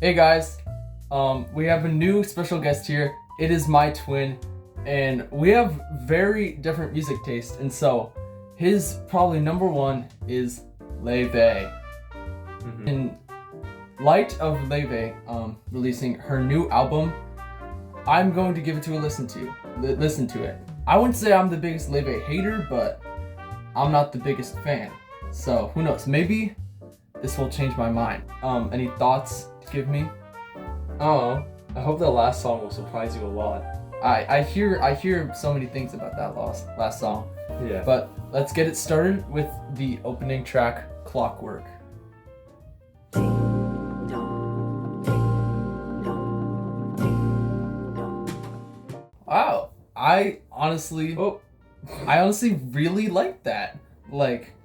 Hey guys, we have a new special guest here. It is my twin, and we have very different music taste, and so his probably number one is Laufey. In light of Laufey releasing her new album, I'm going to give it to a listen to it. I wouldn't say I'm the biggest Laufey hater, but I'm not the biggest fan. So who knows? Maybe this will change my mind. Any thoughts to give me? Oh, I hope the last song will surprise you a lot. I hear so many things about that last song. Yeah. But let's get it started with the opening track, Clockwork. Wow, I honestly really like that. Like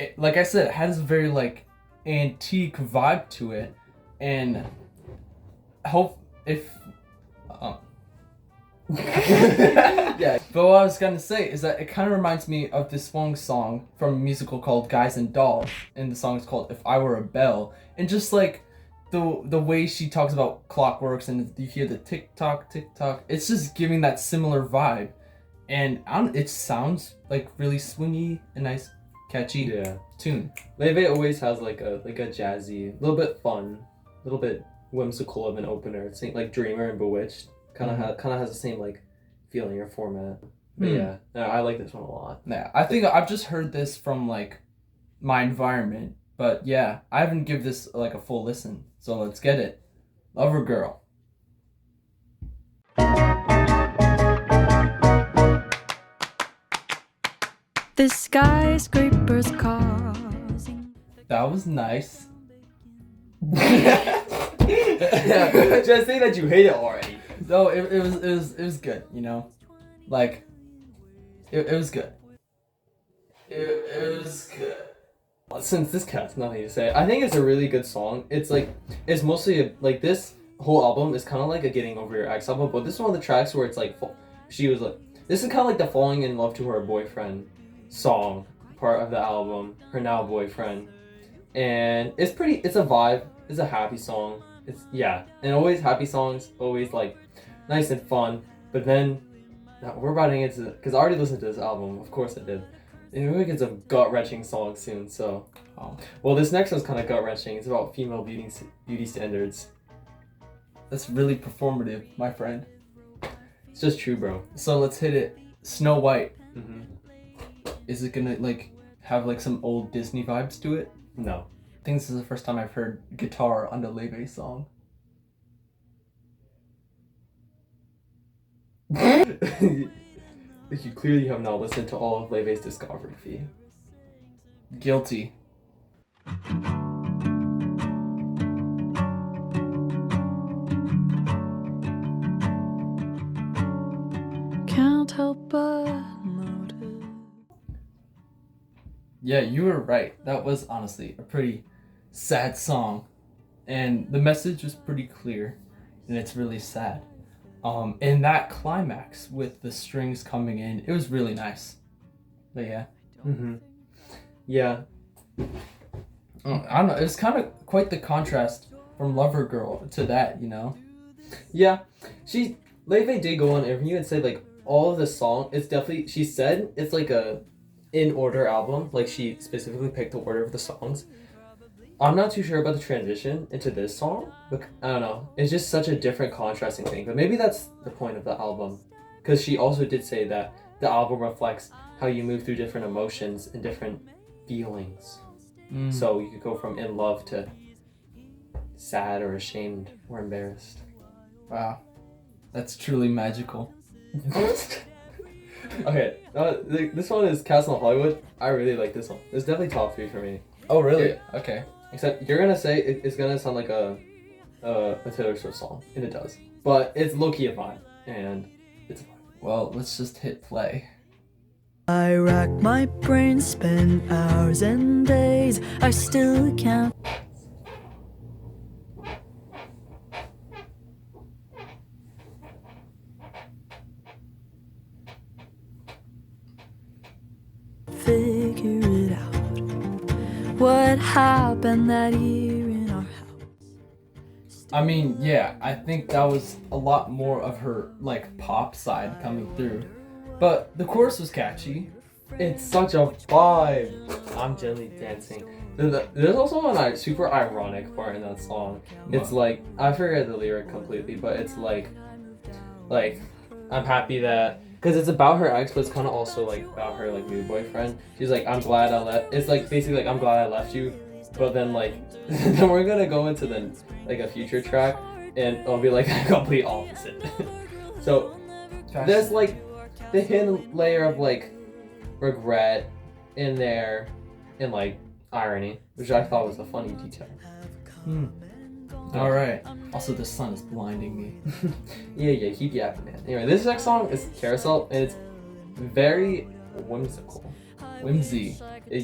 I said, it has a very like antique vibe to it, and hope if yeah. But what I was gonna say is that it kind of reminds me of this one song from a musical called Guys and Dolls, and the song is called If I Were a Bell, and just like the way she talks about clockworks and you hear the tick tock, it's just giving that similar vibe, and it sounds like really swingy and nice, catchy tune. Laufey always has like a jazzy, little bit fun, little bit whimsical of an opener. It's like Dreamer and Bewitched kind of has the same like feeling or format. But yeah, no, I like this one a lot. Yeah, I think I've just heard this from like my environment, but yeah, I haven't give this like a full listen. So let's get it. Lover Girl. The skyscrapers causing. That was nice. Just say that you hate it already. No, it was good, you know? Like it was good. It was good. Since this cat's nothing to say, I think it's a really good song. It's mostly like this whole album is kind of like a getting over your ex album, but this is one of the tracks where it's like she was like, this is kind of like the falling in love to her boyfriend song part of the album, her now boyfriend, and it's a vibe. It's a happy song. And always happy songs, always like nice and fun. But then we're about to get into, because I already listened to this album, of course I did. And we're gonna get some gut-wrenching songs soon, so. Well, this next one's kind of gut-wrenching. It's about female beauty standards. That's really performative, my friend. It's just true, bro. So let's hit it. Snow White. Mm-hmm. Is it gonna like have like some old Disney vibes to it? No. I think this is the first time I've heard guitar on the Laufey song. You clearly have not listened to all of Laufey's discography. Guilty. Can't help but notice. Yeah, you were right. That was honestly a pretty sad song, and the message was pretty clear, and it's really sad. And that climax with the strings coming in, it was really nice. But yeah. Yeah. I don't know, it was kind of quite the contrast from Lover Girl to that, you know? Yeah. Laufey did go on an interview and said like all of the song, it's definitely, she said it's like a in order album, like she specifically picked the order of the songs. I'm not too sure about the transition into this song, but I don't know. It's just such a different contrasting thing. But maybe that's the point of the album. Because she also did say that the album reflects how you move through different emotions and different feelings. So you could go from in love to sad or ashamed or embarrassed. Wow. That's truly magical. Okay, this one is Castle in Hollywood. I really like this one. It's definitely top 3 for me. Oh, really? Okay. Except you're gonna say it's gonna sound like a Taylor Swift song, and it does. But it's low-key a vibe, and it's a vibe. Well, let's just hit play. I rack my brain, spend hours and days. I still can't. Figure it out. What happened that year in our house? I mean, yeah, I think that was a lot more of her like pop side coming through, but the chorus was catchy. It's such a vibe. I'm gently dancing. There's also a super ironic part in that song. It's like, I forget the lyric completely, but it's like I'm happy that, because it's about her ex, but it's kind of also like about her like new boyfriend. She's like, I'm glad I left. It's like basically like, I'm glad I left you, but then like then we're gonna go into the like a future track, and it'll be like a complete opposite. So there's like the hidden layer of like regret in there, and like irony, which I thought was a funny detail. All right. Also, the sun is blinding me. yeah, keep yapping, man. Anyway, this next song is Carousel, and it's very whimsical. Whimsy. You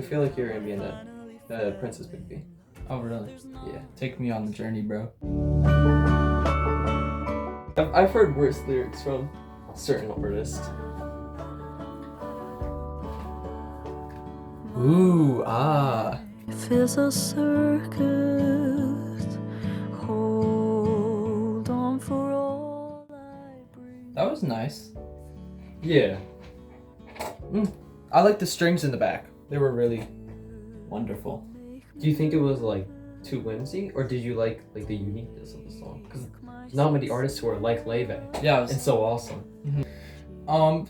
feel like you're gonna be in the Princess movie. Oh, really? Yeah. Take me on the journey, bro. I've heard worse lyrics from certain artists. Ooh, ah. If it's a circus, hold on for all I bring. That was nice. Yeah. I like the strings in the back. They were really wonderful. Do you think it was like too whimsy, or did you like the uniqueness of the song? Because not many artists who are like Laufey. Yeah, It's so awesome.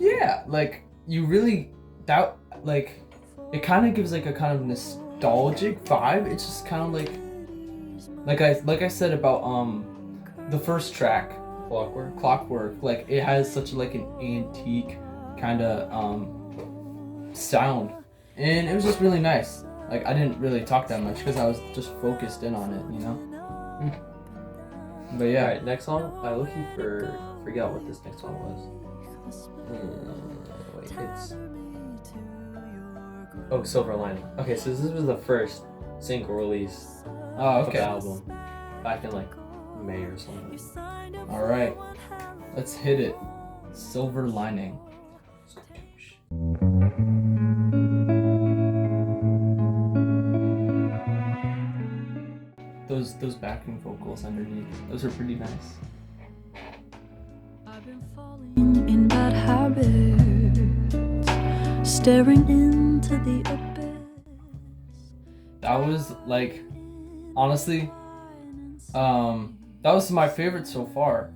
yeah, like you really that like it kind of gives like a kind of nostalgic vibe. It's just kind of like I said about the first track, Clockwork. Like it has such like an antique kind of sound, and it was just really nice. Like I didn't really talk that much because I was just focused in on it, you know. But yeah. Alright, next song. I forget what this next song was. Wait, it's Silver Lining. Okay, so this was the first single release Oh, of okay. the album back in like May or something. All right, let's hit it. Silver Lining. Those backing vocals underneath, those are pretty nice. I've been falling in bad habits, staring into the abyss. That was like, honestly, that was my favorite so far,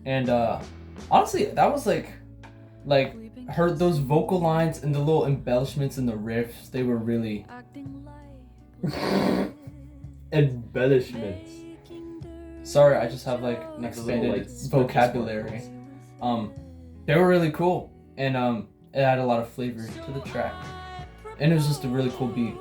and honestly, that was like her those vocal lines and the little embellishments in the riffs. They were really Embellishments. sorry. I just have like an expanded like, vocabulary. They were really cool, and it had a lot of flavor to the track, and it was just a really cool beat.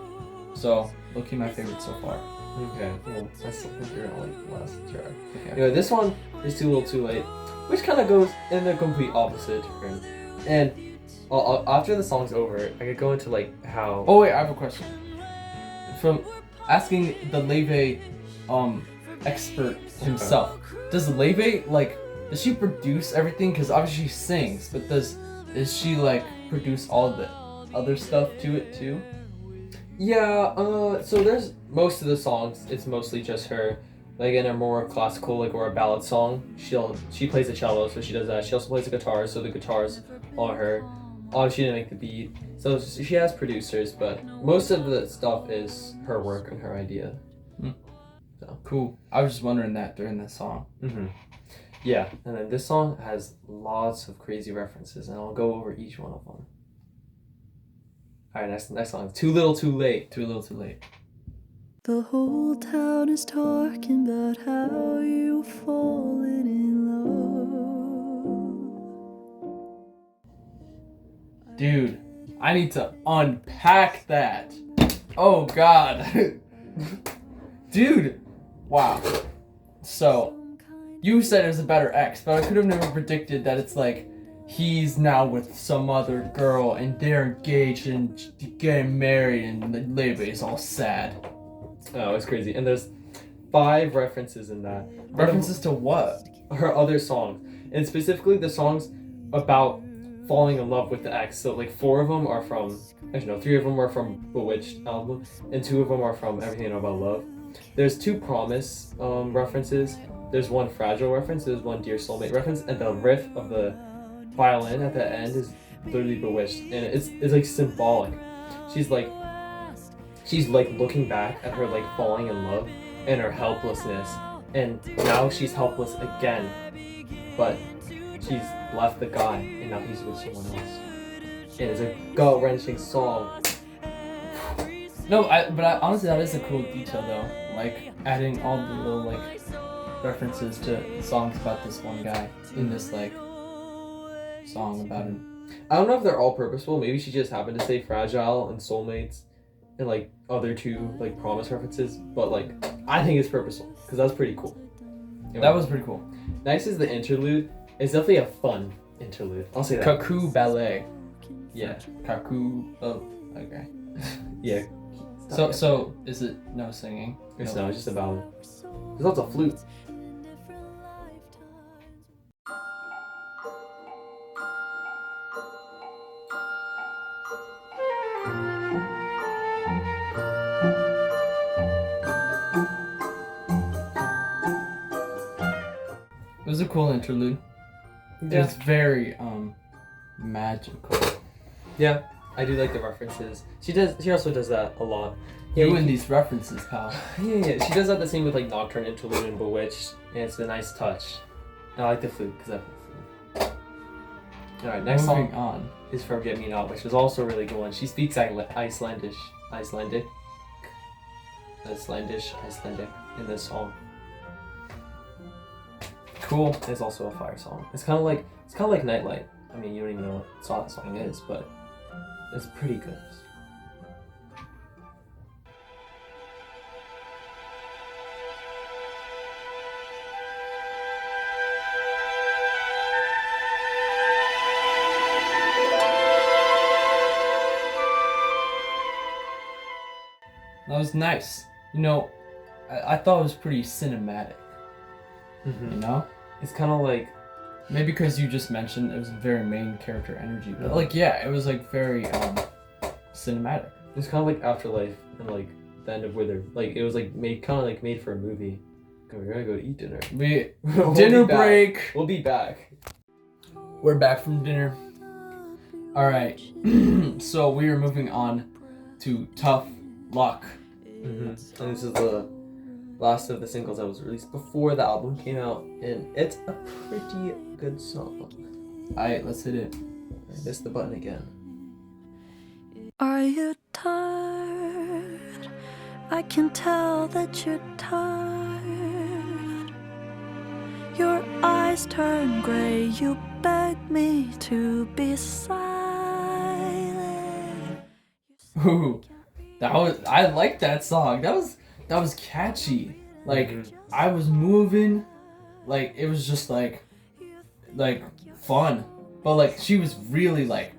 So, low-key my favorite so far. Okay, well, I still think you're gonna like the last track. Okay. Anyway, this one is Too Little Too Late, which kind of goes in the complete opposite turn. And after the song's over, I could go into like how. Oh wait, I have a question. From asking the Laufey expert himself, does Laufey does she produce everything? Because obviously she sings, but does she like produce all the other stuff to it too? Yeah, so there's most of the songs, it's mostly just her. Like in a more classical or a ballad song, she plays the cello, so she does that. She also plays the guitar, so the guitar's all her. She didn't make the beat, so she has producers, but most of the stuff is her work and her idea. So Cool. I was just wondering that during this song. yeah, and then this song has lots of crazy references, and I'll go over each one of them. All right, next song, Too Little Too Late. Too little, too late. The whole town is talking about how you've fallen in love. Dude, I need to unpack that. Oh God. Dude. Wow. So, you said it was a better ex, but I could have never predicted that it's like he's now with some other girl and they're engaged and getting married and the Laufey is all sad. Oh, it's crazy. And there's 5 references in that. References to what? Her other songs. And specifically the songs about falling in love with the ex. So like 4 of them are from, actually no, 3 of them are from Bewitched album, and 2 of them are from Everything I Know About Love. there's 2 Promise references. There's one Fragile reference. There's one Dear Soulmate reference, and the riff of the violin at the end is literally Bewitched, and it's like symbolic. She's like looking back at her like falling in love and her helplessness, and now she's helpless again, but she's left the guy and now he's with someone else. And it's a gut-wrenching song. No, but honestly, that is a cool detail though. Like adding all the little like references to songs about this one guy in this like song about him. I don't know if they're all purposeful. Maybe she just happened to say Fragile and Soulmates and like other 2 like Promise references, but like I think it's purposeful because that's pretty cool. Anyway, That was pretty cool. Next is the interlude. It's definitely a fun interlude. I'll say that. Cuckoo Ballet. Yeah. Cuckoo. Oh, okay. Yeah. So is it no singing? It's no, it's just a ballad. There's lots of flute. It was a cool interlude. It was very magical. Yeah, I do like the references. She also does that a lot. Yeah, You and these references, pal. Yeah. She does that the same with like Nocturne Interlude and Bewitched, and it's a nice touch. And I like the flute because I play flute. Alright, next Moving song on. is Forget Me Not, which is also a really good one. She speaks Icelandic in this song. Cool. It's also a fire song. It's kind of like Nightlight. I mean, you don't even know what that song is, but it's pretty good. That was nice. You know, I thought it was pretty cinematic. You know? It's kind of like, Maybe because you just mentioned it was very main character energy, but like yeah, it was like very cinematic. it's kind of like Afterlife and like the end of Wither. Like it was like made for a movie. We're gonna go eat dinner. We'll Dinner be back. break. We'll be back. We're back from dinner. All right. So we are moving on to Tough Luck. And this is the last of the singles that was released before the album came out, and it's a pretty good song. Alright, let's hit it. I missed the button again. Are you tired? I can tell that you're tired. Your eyes turn gray, you beg me to be silent. Ooh, I like that song. That was catchy. Like I was moving, like it was just like fun. But like she was really like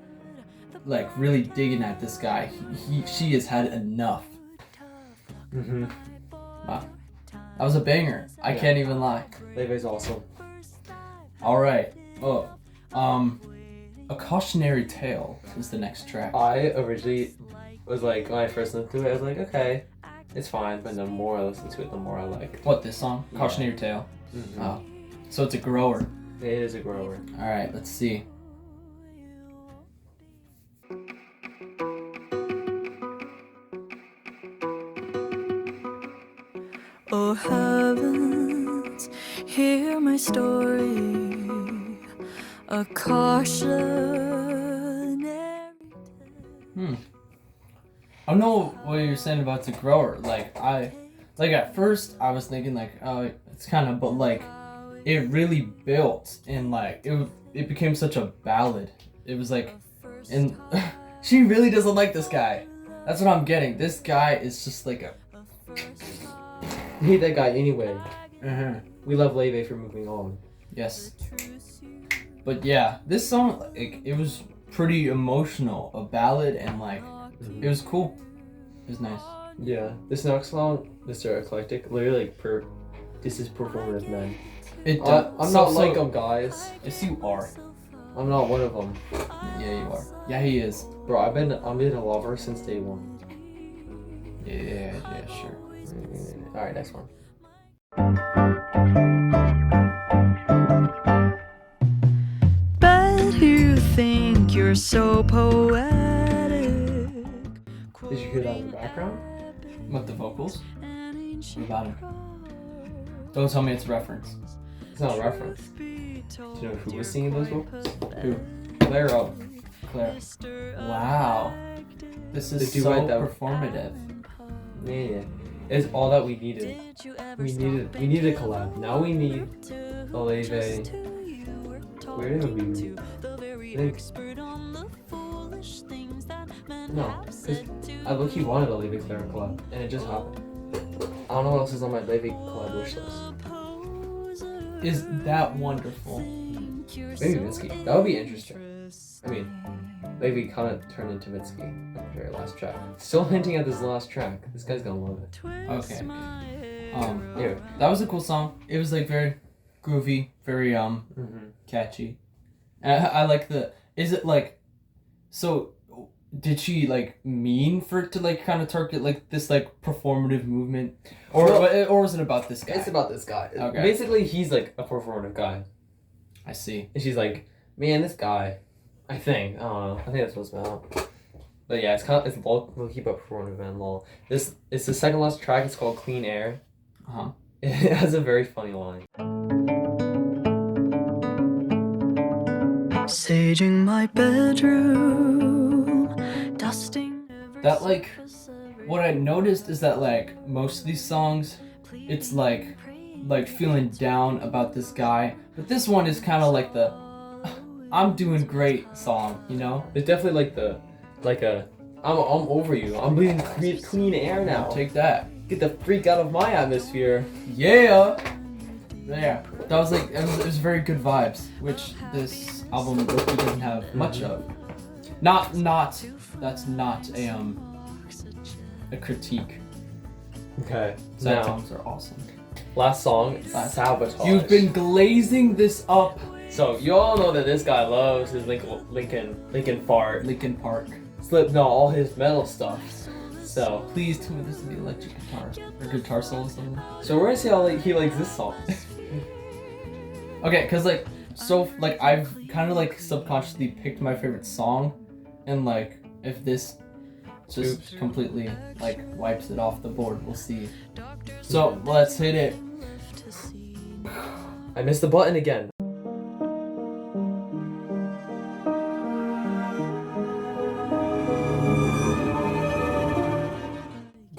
really digging at this guy. She has had enough. Wow. That was a banger. I can't even lie. Laufey's awesome. All right. Oh, A Cautionary Tale is the next track. I originally was like, when I first listened to it, I was like, okay, it's fine. But the more I listen to it, the more I like it. What, this song? Yeah. Cautionary Tale. Oh, so it's a grower. It is a grower. All right, let's see. Oh heavens, hear my story. A cautionary tale. I don't know what you're saying about the grower. Like at first I was thinking like, oh, it's kind of, but like it really built and like it became such a ballad. It was like, and she really doesn't like this guy. That's what I'm getting. This guy is just like a. We hate that guy anyway. Uh-huh. We love Laufey for moving on. Yes. But yeah, this song, like, it was pretty emotional, a ballad, and like it was cool. It was nice. Yeah. This next song, Mr. Eclectic, literally like this is performative, man. It. I'm not like them, guys. Yes, you are. I'm not one of them. Yeah, you are. Yeah, he is. Bro, I've been a lover since day one. Yeah, sure. All right, next one. Bet you think you're so poetic. Did you hear that in the background? With the vocals? What about it? Don't tell me it's a reference. It's not a reference. Do you know who was singing those vocals? Who? Claire. Claire. Wow. This is The so duet that- performative. Yeah. It's all that we needed. We needed a collab. Now we need Laufey. Where did we? No, because I low-key wanted a Laufey Claire collab, and it just happened. I don't know what else is on my Laufey collab wish list. Is that wonderful? Maybe Mitski. That would be interesting. I mean, Laufey kind of turned into Mitski at the very last track. Still hinting at this last track. This guy's gonna love it. Okay. Yeah. That was a cool song. It was like very groovy, very catchy. And I like the. Is it like, so? Did she like mean for it to like kind of target like this like performative movement, or was it about this guy? It's about this guy. Okay. Basically, he's like a performative guy, I see. and she's like, man, this guy. I think. I don't know. I think that's what's about. But yeah, it's low key but performative and lol. It's the second last track. It's called Clean Air. It has a very funny line. Saging my bedroom, dusting. That like, what I noticed is that like most of these songs, it's like feeling down about this guy, but this one is kind of like the I'm doing great song, you know? It's definitely I'm over you. I'm breathing clean air now. Take that. Get the freak out of my atmosphere. Yeah. There. That was like it was very good vibes, which this album really doesn't have much of. Not that's not a critique. Okay. Sad Now, songs are awesome. last song, Sabotage. You've been glazing this up. So you all know that this guy loves his Linkin fart, Linkin Park. Slipknot, all his metal stuff. So Please tell me this is the electric guitar or guitar solo or something. we're gonna see how he likes this song. Okay, cause like I've kind of like subconsciously picked my favorite song, and like if this just Oops. completely like wipes it off the board, we'll see. So let's hit it. I missed the button again.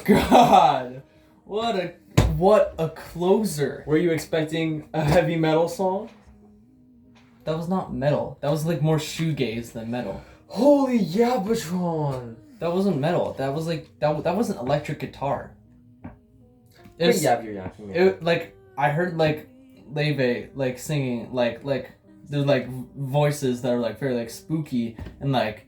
God, what a closer. Were you expecting a heavy metal song? That was not metal. That was like more shoegaze than metal. Holy Yabatron! That wasn't metal. That was like that wasn't electric guitar. It Wait, was, you're yapping me. it like I heard like Laufey like singing like there's like voices that are like very like spooky and like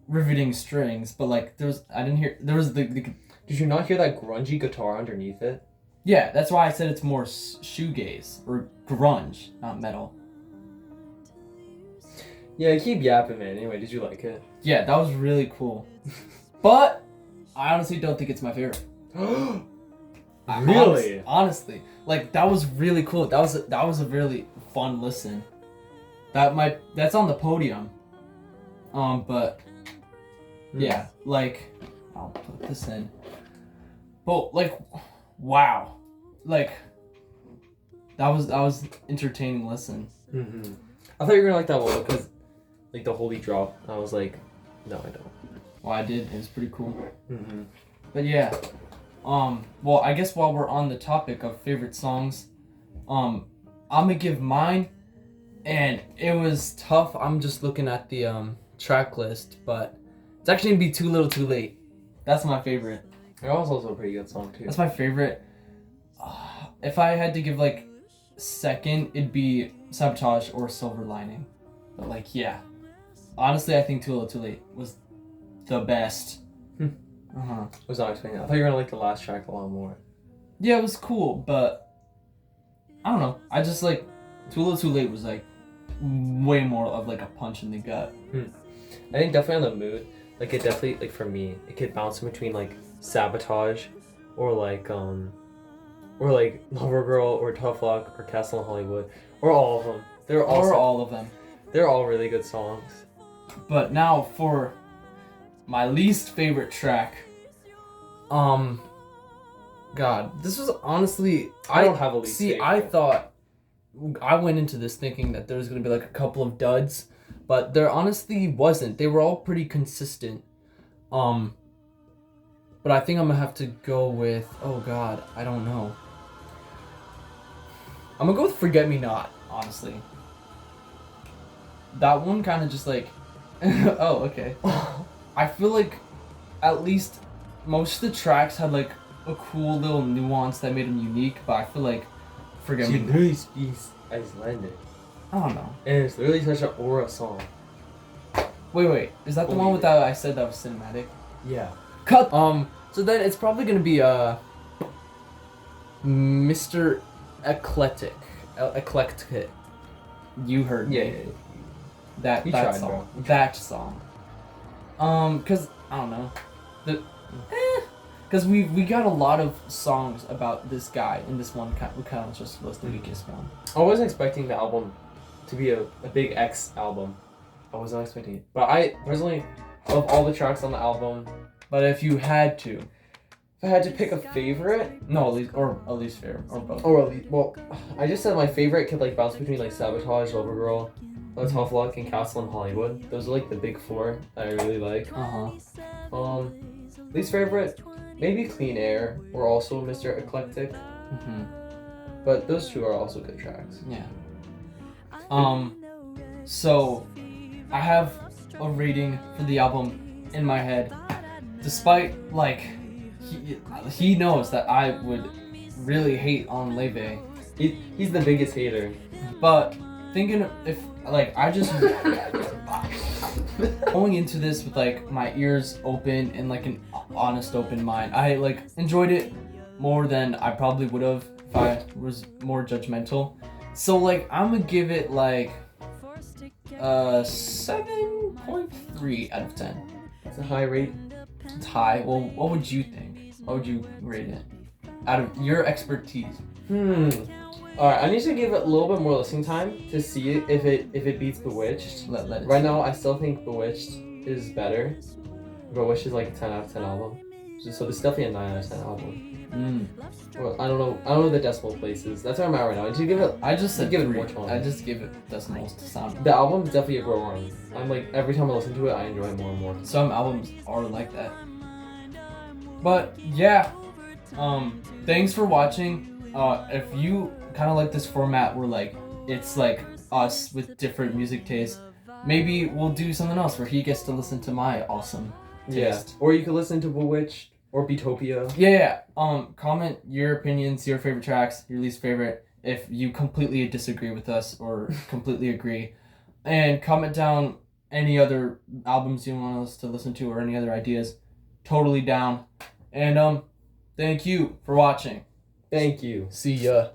riveting strings, but like there was the Did you not hear that grungy guitar underneath it? yeah, that's why I said it's more shoegaze or grunge, not metal. Yeah, keep yapping, man. Anyway, did you like it? Yeah, that was really cool. But I honestly don't think it's my favorite. Really? Honestly, like that was really cool. That was a really fun listen. That's on the podium. But yeah, like I'll put this in. But like, wow, like that was entertaining listen. Mm-hmm. I thought you were gonna like that one because, like, the holy drop. I was like, no, I don't. Well, I did. It was pretty cool. Mm-hmm. But yeah, well, I guess while we're on the topic of favorite songs, I'm gonna give mine, and it was tough. I'm just looking at the track list, but it's actually gonna be Too Little Too Late. That's my favorite. It was also a pretty good song too. That's my favorite. If I had to give like second, it'd be Sabotage or Silver Lining. But like, yeah, honestly, I think Too Little Too Late was the best. I was not expecting that. I thought you were gonna like the last track a lot more. Yeah, it was cool, but I don't know. I just like Too Little Too Late was like way more of like a punch in the gut. I think definitely on the mood, like it definitely, like for me, it could bounce in between like Sabotage or like Lover Girl or Tough Luck or Castle in Hollywood or all of them. They're Or all all of them. they're all really good songs. But now for my least favorite track. God, this was honestly I don't have a least see. favorite. I thought I went into this thinking that there was gonna be like a couple of duds, but there honestly wasn't. They were all pretty consistent. But I think I'm gonna have to go with. Oh God, I don't know. I'm gonna go with "Forget Me Not." Honestly, that one kind of just like. Oh, okay. I feel like at least most of the tracks had like a cool little nuance that made them unique, but I feel like "Forget She Me Not." literally speaks Icelandic, I don't know. and it's literally such an aura song. Wait, is that the one Believe with it. that I said that was cinematic? Yeah. Cut. So then it's probably gonna be Mr. Eclectic. Eclectic. You heard me. Yeah. That You that tried, song. bro. You That song. Cause I don't know. Cause we got a lot of songs about this guy, and this one kind of just was the weakest one. I wasn't expecting the album to be a big X album. I was not expecting it. But I personally love all the tracks on the album. But if you had to, If I had to pick a favorite, no, at least favorite, or both. or at least, well, I just said my favorite could like bounce between like Sabotage, Lover Girl, Tough Luck, and Castle in Hollywood. Those are like the big four that I really like. Least favorite, maybe Clean Air, or also Mr. Eclectic. But those two are also good tracks. Yeah. So I have a rating for the album in my head, despite like he knows that I would really hate on Laufey, He's the biggest hater. but thinking if like I just going into this with like my ears open and like an honest open mind, I like enjoyed it more than I probably would have if I was more judgmental. So like I'm gonna give it like 7.3 out of 10. It's a high rate. It's high. Well, what would you think? What would you rate it? Out of your expertise. Alright, I need to give it a little bit more listening time to see if it beats Bewitched. Let it Right now, I still think Bewitched is better. Bewitched is like a 10 out of 10 album. So this is definitely a 9 out of 10 album. Well, I don't know the decimal places. That's where I'm at right now. I need to give it. I just said Give it 3. more time. I just give it decimals to sound. The album is definitely a grower on me. I'm like every time I listen to it, I enjoy it more and more. Some albums are like that. But yeah, thanks for watching. If you kind of like this format where like it's like us with different music tastes, maybe we'll do something else where he gets to listen to my awesome taste. Yeah. Or you could listen to Bewitched or Beatopia. Yeah. Comment your opinions, your favorite tracks, your least favorite, if you completely disagree with us or completely agree. And comment down any other albums you want us to listen to or any other ideas. Totally down. And thank you for watching. Thank you. See ya.